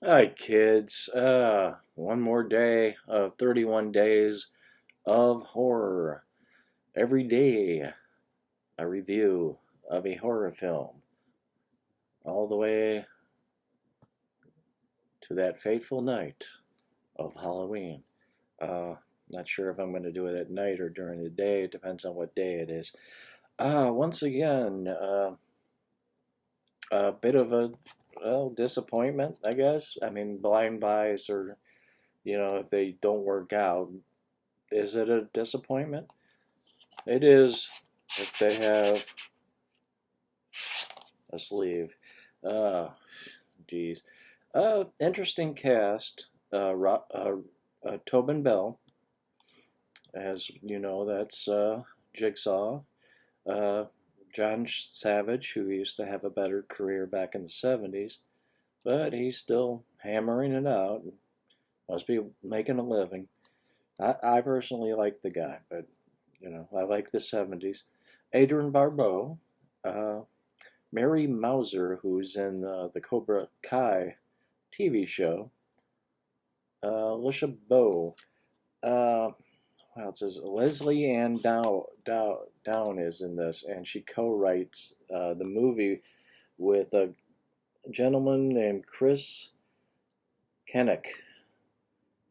Hi, kids. One more day of 31 days of horror. Every day, a review of a horror film, all the way to that fateful night of Halloween. Not sure if I'm going to do it at night or during the day. It depends on what day it is. Once again, a bit of a disappointment, I guess. I mean, blind buys or, if they don't work out, is it a disappointment? It is if they have a sleeve. Uh, geez. Interesting cast. Tobin Bell, as you know, that's Jigsaw. Uh, John Savage, who used to have a better career back in the 70s, but he's still hammering it out. Must be making a living. I personally like the guy, but I like the 70s. Adrian Barbeau, uh, Mary Mauser, who's in the Cobra Kai TV show, Alicia Bow. Well, it says Leslie Ann Down is in this, and she co-writes the movie with a gentleman named Chris Kennick.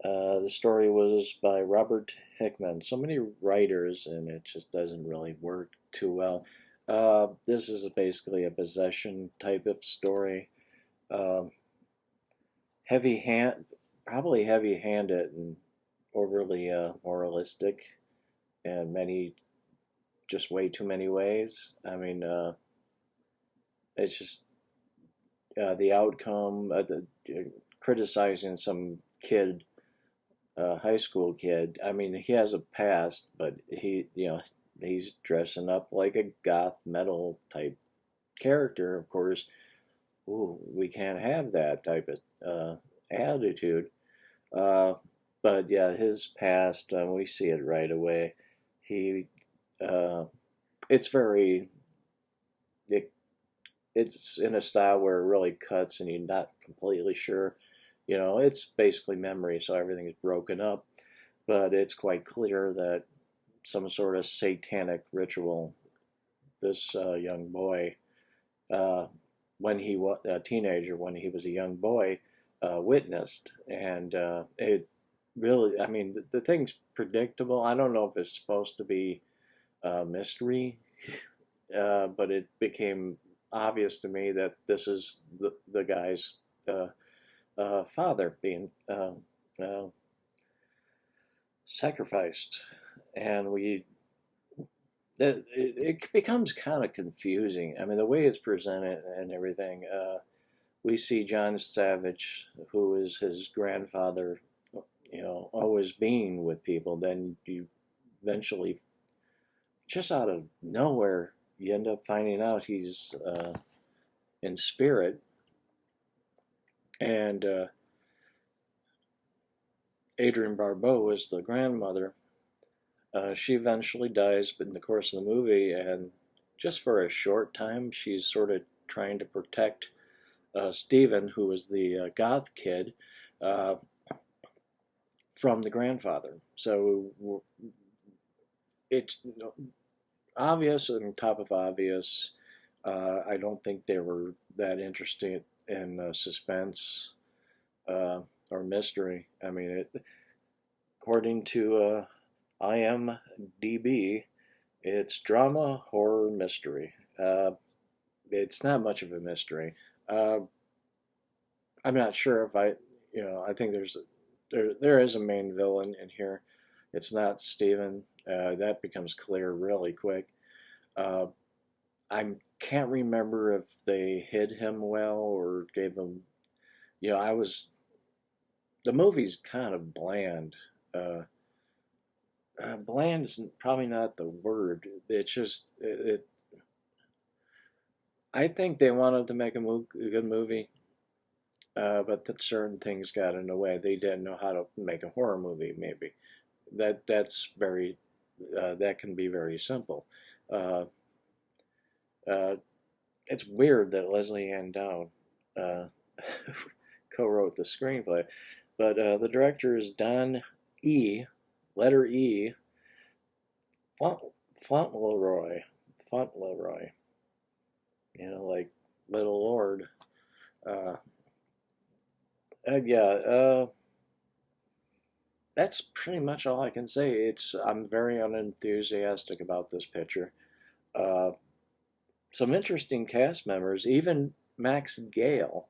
The story was by Robert Hickman. So many writers, and it just doesn't really work too well. This is basically a possession type of story. Um, heavy hand, Probably heavy-handed and overly moralistic, and just way too many ways. I mean, it's just the outcome, criticizing some kid, high school kid. I mean, he has a past, but he's dressing up like a goth metal type character. Of course, ooh, we can't have that type of attitude. Uh, but yeah, his past, we see it right away. He, uh, it's very, it, it's in a style where it really cuts and you're not completely sure. It's basically memory, so everything is broken up. But it's quite clear that some sort of satanic ritual this young boy, uh, when he was a teenager, when he was a young boy, witnessed. And it really, I mean, the thing's predictable. I don't know if it's supposed to be a mystery, but it became obvious to me that this is the guy's father being uh, sacrificed. And it becomes kind of confusing. I mean, the way it's presented and everything. We see John Savage, who is his grandfather, always being with people. Then you eventually, just out of nowhere, you end up finding out he's in spirit. And Adrienne Barbeau is the grandmother. She eventually dies, but in the course of the movie, and just for a short time, she's sort of trying to protect Stephen, who was the goth kid, uh, from the grandfather. So it's obvious and top of obvious. I don't think they were that interested in suspense or mystery. I mean, according to IMDb, it's drama, horror, mystery. It's not much of a mystery. Uh, I'm not sure if I think there is a main villain in here. It's not Steven. That becomes clear really quick. Uh, I can't remember if they hid him well or gave him. I was the movie's kind of bland. Uh, Bland is probably not the word. It's just I think they wanted to make a good movie, but that certain things got in the way. They didn't know how to make a horror movie. Maybe that can be very simple. Uh, It's weird that Leslie Ann Down uh, co-wrote the screenplay, but the director is Don E. Letter E. Fauntleroy. Fauntleroy. Like Little Lord. Uh, yeah. That's pretty much all I can say. I'm very unenthusiastic about this picture. Uh, some interesting cast members. Even Max Gale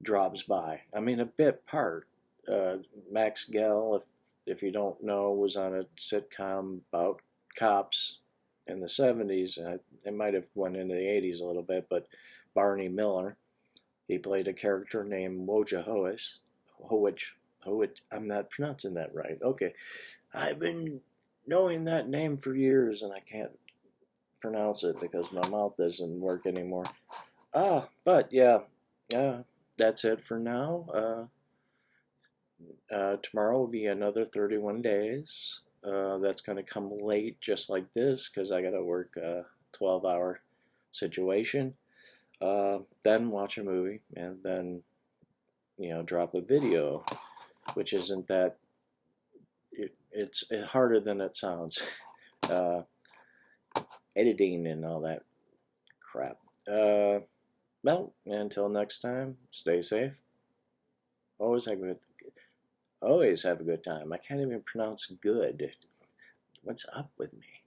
drops by. I mean, a bit part. Max Gale, if you don't know, was on a sitcom about cops in the 70s. It might have went into the 80s a little bit, but Barney Miller. He played a character named Woja Howich. I'm not pronouncing that right. Okay. I've been knowing that name for years and I can't pronounce it because my mouth doesn't work anymore. But yeah, that's it for now. Tomorrow will be another 31 days. That's going to come late just like this because I got to work a 12-hour situation. Then watch a movie and then, drop a video, which isn't that, it's harder than it sounds. Uh, Editing and all that crap. Well, until next time, stay safe. Always have a good time. I can't even pronounce good. What's up with me?